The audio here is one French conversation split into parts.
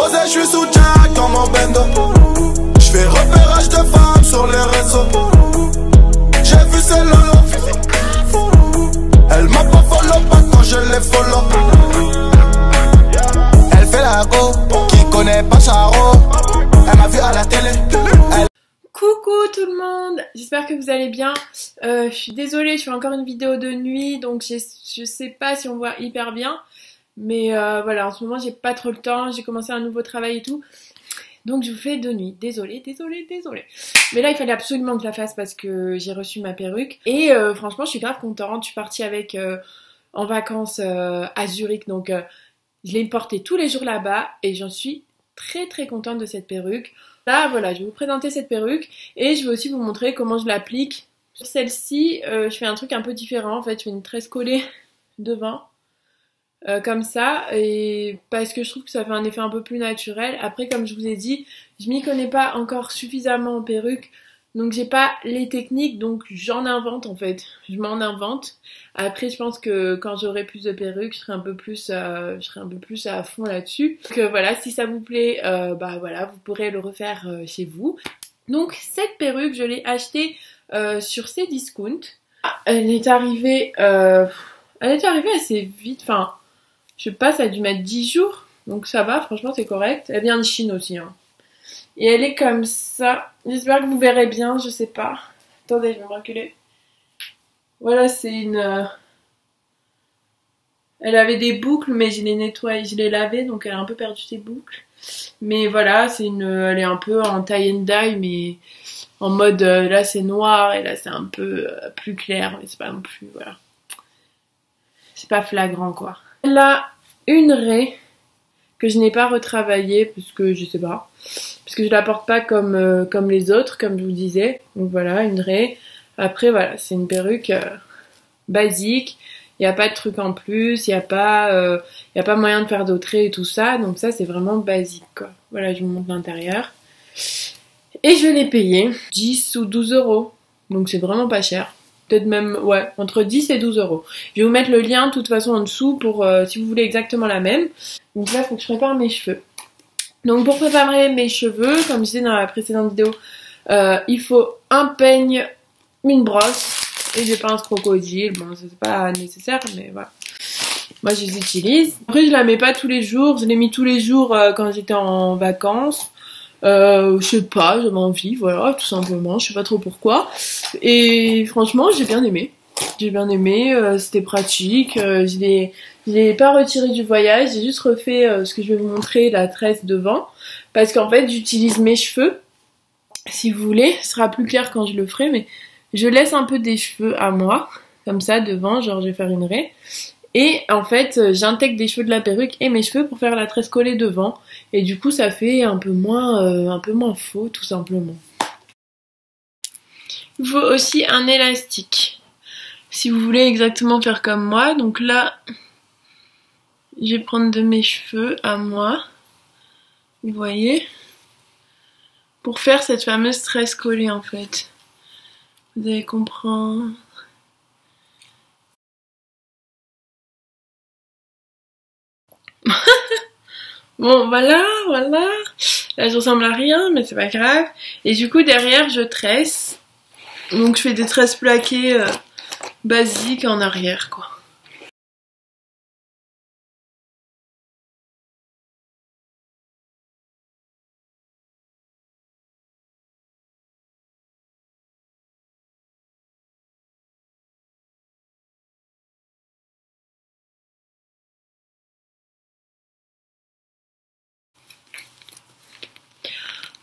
Posé, je suis sous Jack dans mon bendo. Je fais repérage de femmes sur les réseaux. J'ai vu ses lolos. Elle m'a pas follow, pas quand je les follow. Elle fait la go, qui connaît pas Charo. Elle m'a vu à la télé. Coucou tout le monde, j'espère que vous allez bien. Je suis désolée, je fais encore une vidéo de nuit, donc je sais pas si on voit hyper bien. Mais voilà, en ce moment j'ai pas trop le temps, j'ai commencé un nouveau travail et tout. Donc je vous fais de nuit, désolée. Mais là il fallait absolument que je la fasse parce que j'ai reçu ma perruque. Et franchement je suis grave contente, je suis partie avec en vacances à Zurich. Donc je l'ai portée tous les jours là-bas et j'en suis très contente de cette perruque. Là voilà, je vais vous présenter cette perruque et je vais aussi vous montrer comment je l'applique. Sur celle-ci, je fais un truc un peu différent. En fait, je fais une tresse collée devant. Comme ça, et parce que je trouve que ça fait un effet un peu plus naturel. Après, comme je vous ai dit, je m'y connais pas encore suffisamment en perruque, donc j'ai pas les techniques, donc j'en invente en fait, je m'en invente. Après, je pense que quand j'aurai plus de perruques, je serai un peu plus à fond là-dessus. Donc voilà, si ça vous plaît, bah voilà, vous pourrez le refaire chez vous. Donc cette perruque, je l'ai achetée sur Cdiscount. Elle est arrivée assez vite, enfin. Je sais pas, ça a dû mettre 10 jours, donc ça va, franchement c'est correct. Elle vient de Chine aussi, hein. Et elle est comme ça. J'espère que vous verrez bien, je sais pas. Attendez, je vais me reculer. Voilà, c'est une... Elle avait des boucles, mais je l'ai nettoyée, je l'ai lavée, donc elle a un peu perdu ses boucles. Mais voilà, c'est une... Elle est un peu en tie and dye, mais en mode... là c'est noir, et là c'est un peu plus clair, mais c'est pas non plus... Voilà. C'est pas flagrant, quoi. Là, une raie que je n'ai pas retravaillée parce que je sais pas, parce que je la porte pas comme les autres, comme je vous disais. Donc voilà, une raie. Après voilà, c'est une perruque basique. Il y a pas de truc en plus, il y a pas moyen de faire d'autres raies et tout ça. Donc ça c'est vraiment basique quoi. Voilà, je vous montre l'intérieur. Et je l'ai payé 10 ou 12 euros. Donc c'est vraiment pas cher. Peut-être même, ouais, entre 10 et 12 euros. Je vais vous mettre le lien de toute façon en dessous pour si vous voulez exactement la même. Donc là, il faut que je prépare mes cheveux. Donc pour préparer mes cheveux, comme je disais dans la précédente vidéo, il faut un peigne, une brosse et des pinces crocodile. Bon, c'est pas nécessaire, mais voilà. Moi, je les utilise. Après, je la mets pas tous les jours. Je l'ai mis tous les jours quand j'étais en vacances. Je sais pas, j'avais envie, voilà, tout simplement, je sais pas trop pourquoi. Et franchement, j'ai bien aimé. C'était pratique. Je l'ai pas retiré du voyage, j'ai juste refait ce que je vais vous montrer, la tresse devant. Parce qu'en fait, j'utilise mes cheveux. Si vous voulez, ce sera plus clair quand je le ferai, mais je laisse un peu des cheveux à moi, comme ça, devant, genre je vais faire une raie. Et en fait, j'intègre des cheveux de la perruque et mes cheveux pour faire la tresse collée devant. Et du coup, ça fait un peu moins faux, tout simplement. Il faut aussi un élastique. Si vous voulez exactement faire comme moi. Donc là, je vais prendre de mes cheveux à moi. Vous voyez? Pour faire cette fameuse tresse collée, en fait. Vous allez comprendre. Bon, voilà. Là, je ressemble à rien, mais c'est pas grave. Et du coup, derrière, je tresse. Donc, je fais des tresses plaquées basiques en arrière, quoi.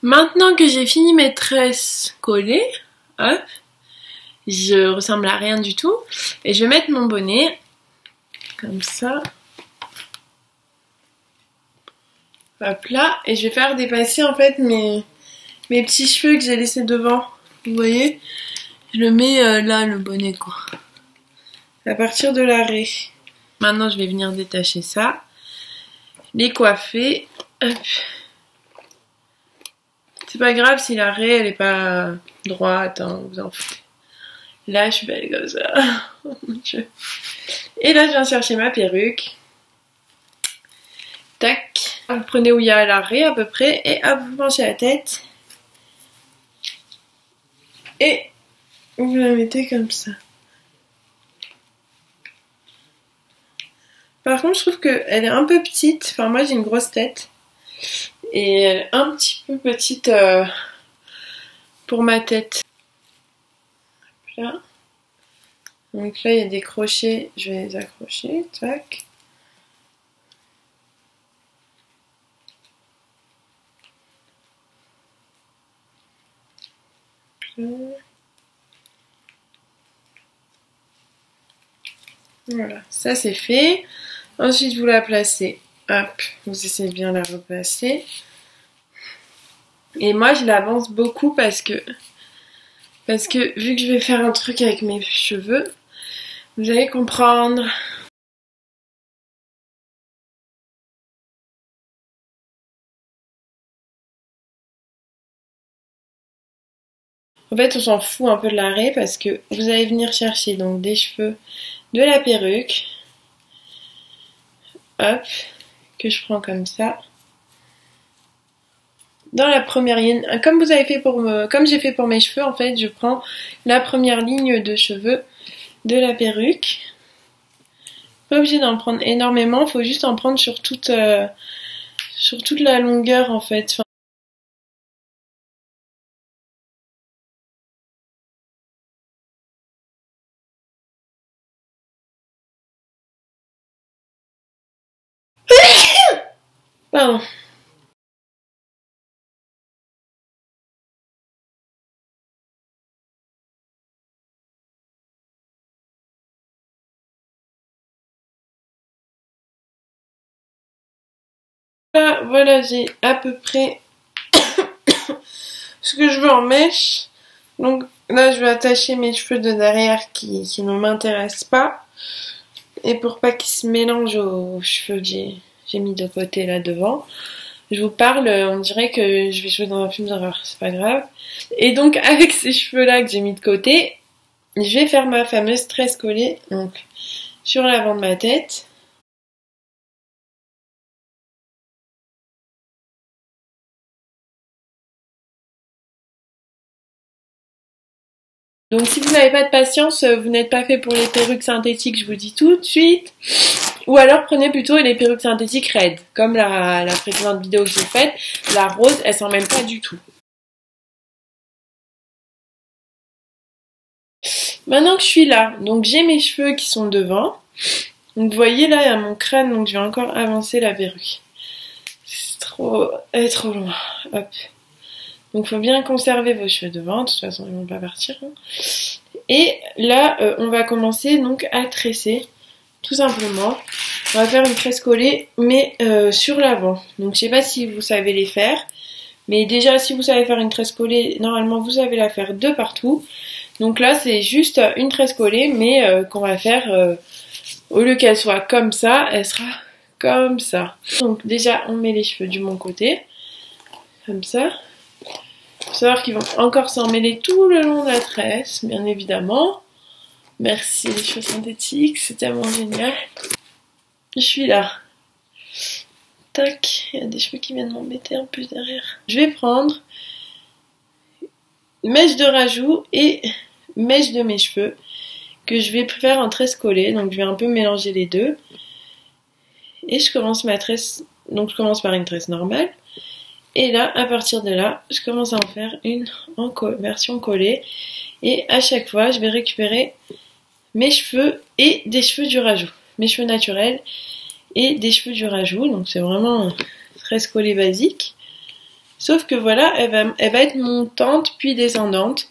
Maintenant que j'ai fini mes tresses collées, hop, je ressemble à rien du tout. Et je vais mettre mon bonnet, comme ça. Hop là. Et je vais faire dépasser en fait mes petits cheveux que j'ai laissés devant. Vous voyez? Je le mets là, le bonnet quoi. À partir de la raie. Maintenant, je vais venir détacher ça. Les coiffer. Hop. C'est pas grave si la raie elle est pas droite, hein, vous en foutez. Là, je suis belle comme ça. Oh mon Dieu. Et là, je viens chercher ma perruque. Tac. Vous prenez où il y a l'arrêt à peu près et hop, vous penchez la tête. Et vous la mettez comme ça. Par contre, je trouve qu'elle est un peu petite. Enfin, moi, j'ai une grosse tête. Et elle est un petit peu petite pour ma tête. Là. Donc là, il y a des crochets. Je vais les accrocher. Tac. Voilà, ça c'est fait. Ensuite, vous la placez. Hop, vous essayez de bien la replacer. Et moi, je l'avance beaucoup parce que vu que je vais faire un truc avec mes cheveux, vous allez comprendre. En fait, on s'en fout un peu de l'arrêt parce que vous allez venir chercher donc des cheveux, de la perruque. Hop, que je prends comme ça. Dans la première ligne, comme vous avez fait comme j'ai fait pour mes cheveux, en fait, je prends la première ligne de cheveux de la perruque. Pas obligé d'en prendre énormément, faut juste en prendre sur toute la longueur en fait. Enfin, pardon. Là, voilà, j'ai à peu près ce que je veux en mèche. Donc là, je vais attacher mes cheveux de derrière qui ne m'intéressent pas. Et pour pas qu'ils se mélangent aux cheveux que j'ai mis de côté là devant. Je vous parle, on dirait que je vais jouer dans un film d'horreur, c'est pas grave. Et donc avec ces cheveux là que j'ai mis de côté, je vais faire ma fameuse tresse collée, donc sur l'avant de ma tête. Donc si vous n'avez pas de patience, vous n'êtes pas fait pour les perruques synthétiques, je vous dis tout de suite. Ou alors prenez plutôt les perruques synthétiques raides, comme la précédente vidéo que j'ai faite. La rose, elle s'en mêle pas du tout. Maintenant que je suis là, donc j'ai mes cheveux qui sont devant. Donc vous voyez là, il y a mon crâne, donc je vais encore avancer la perruque. Elle est trop loin. Hop. Donc il faut bien conserver vos cheveux devant, de toute façon ils vont pas partir. Hein. Et là, on va commencer donc à tresser, tout simplement. On va faire une tresse collée, mais sur l'avant. Donc je sais pas si vous savez les faire, mais déjà si vous savez faire une tresse collée, normalement vous savez la faire de partout. Donc là c'est juste une tresse collée, mais qu'on va faire, au lieu qu'elle soit comme ça, elle sera comme ça. Donc déjà on met les cheveux du bon côté, comme ça. Faut savoir qu'ils vont encore s'en mêler tout le long de la tresse, bien évidemment. Merci les cheveux synthétiques, c'est tellement génial. Je suis là. Tac, il y a des cheveux qui viennent m'embêter un peu derrière. Je vais prendre mèche de rajout et mèche de mes cheveux que je vais faire en tresse collée. Donc je vais un peu mélanger les deux. Et je commence ma tresse, donc je commence par une tresse normale. Et là, à partir de là, je commence à en faire une en version collée. Et à chaque fois, je vais récupérer mes cheveux et des cheveux du rajout. Mes cheveux naturels et des cheveux du rajout. Donc c'est vraiment tresse collée basique. Sauf que voilà, elle va être montante puis descendante.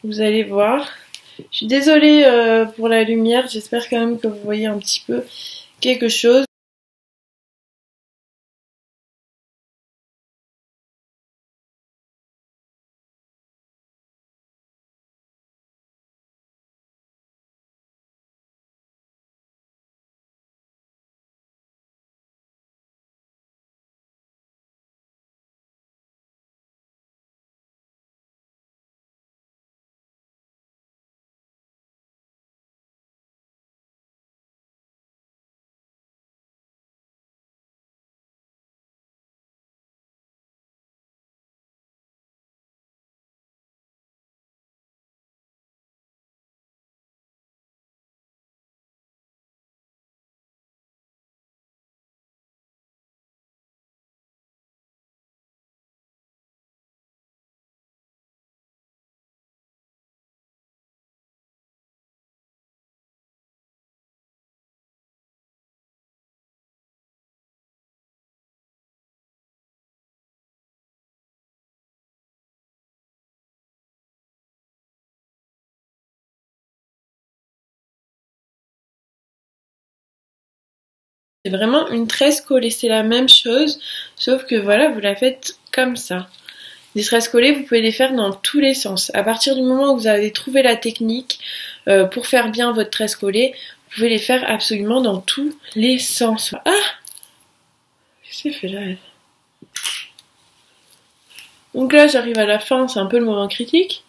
Vous allez voir. Je suis désolée pour la lumière. J'espère quand même que vous voyez un petit peu quelque chose. C'est vraiment une tresse collée, c'est la même chose, sauf que voilà, vous la faites comme ça. Des tresses collées, vous pouvez les faire dans tous les sens. À partir du moment où vous avez trouvé la technique pour faire bien votre tresse collée, vous pouvez les faire absolument dans tous les sens. Ah! Qu'est-ce qu'elle fait là, elle? Donc là, j'arrive à la fin, c'est un peu le moment critique.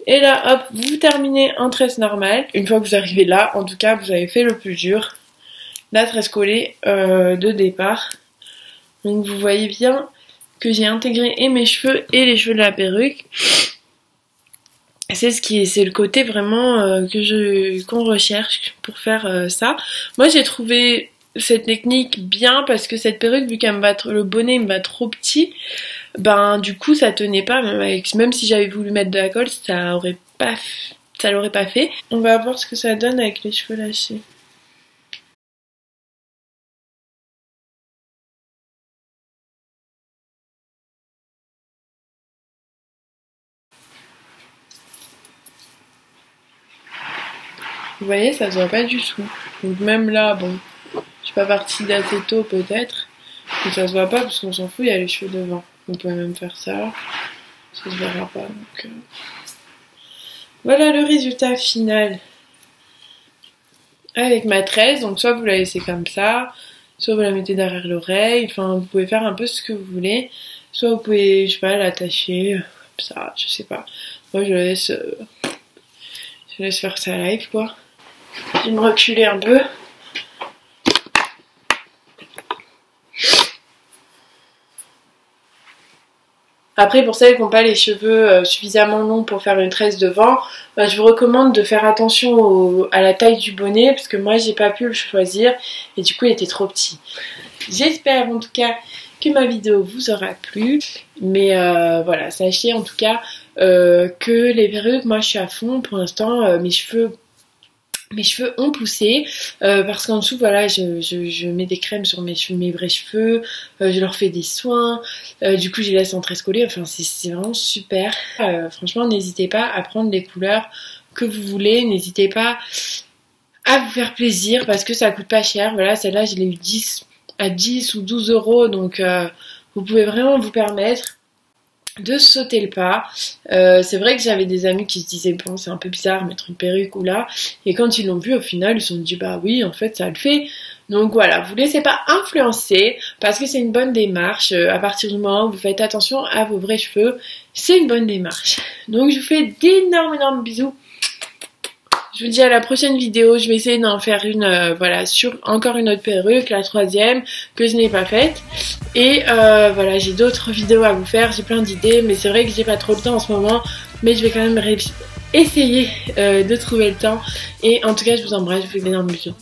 Et là, hop, vous terminez en tresse normale. Une fois que vous arrivez là, en tout cas, vous avez fait le plus dur. La tresse collée de départ. Donc vous voyez bien que j'ai intégré et mes cheveux et les cheveux de la perruque. C'est le côté vraiment qu'on recherche pour faire ça. Moi j'ai trouvé cette technique bien parce que cette perruque, vu qu'elle me va le bonnet me va trop petit, ben du coup ça tenait pas, même si j'avais voulu mettre de la colle, ça l'aurait pas fait. On va voir ce que ça donne avec les cheveux lâchés. Vous voyez, ça se voit pas du tout. Donc même là, bon, je suis pas partie d'assez tôt peut-être, mais ça se voit pas parce qu'on s'en fout, il y a les cheveux devant. On peut même faire ça, ça se verra pas. Donc, voilà le résultat final avec ma tresse. Donc soit vous la laissez comme ça, soit vous la mettez derrière l'oreille, enfin vous pouvez faire un peu ce que vous voulez. Soit vous pouvez, je sais pas, l'attacher, comme ça, je sais pas. Moi je laisse faire ça live quoi. Je vais me reculer un peu. Après, pour celles qui n'ont pas les cheveux suffisamment longs pour faire une tresse devant, je vous recommande de faire attention à la taille du bonnet parce que moi j'ai pas pu le choisir et du coup il était trop petit. J'espère en tout cas que ma vidéo vous aura plu, mais voilà, sachez en tout cas que les perruques, moi je suis à fond pour l'instant. Mes cheveux ont poussé parce qu'en dessous voilà je mets des crèmes sur mes vrais cheveux, je leur fais des soins, du coup je les laisse en tresse collée, enfin c'est vraiment super. Franchement n'hésitez pas à prendre les couleurs que vous voulez, n'hésitez pas à vous faire plaisir parce que ça coûte pas cher. Voilà, celle-là je l'ai eu 10 ou 12 euros, donc vous pouvez vraiment vous permettre de sauter le pas. C'est vrai que j'avais des amis qui se disaient bon c'est un peu bizarre mettre une perruque ou là, et quand ils l'ont vu au final ils se sont dit bah oui en fait ça le fait. Donc voilà, vous laissez pas influencer parce que c'est une bonne démarche. À partir du moment où vous faites attention à vos vrais cheveux, c'est une bonne démarche. Donc je vous fais d'énormes bisous. Je vous dis à la prochaine vidéo, je vais essayer d'en faire une voilà, sur encore une autre perruque, la troisième, que je n'ai pas faite. Et voilà, j'ai d'autres vidéos à vous faire, j'ai plein d'idées, mais c'est vrai que j'ai pas trop le temps en ce moment, mais je vais quand même essayer de trouver le temps. Et en tout cas, je vous embrasse, je vous fais d'énormes bisous.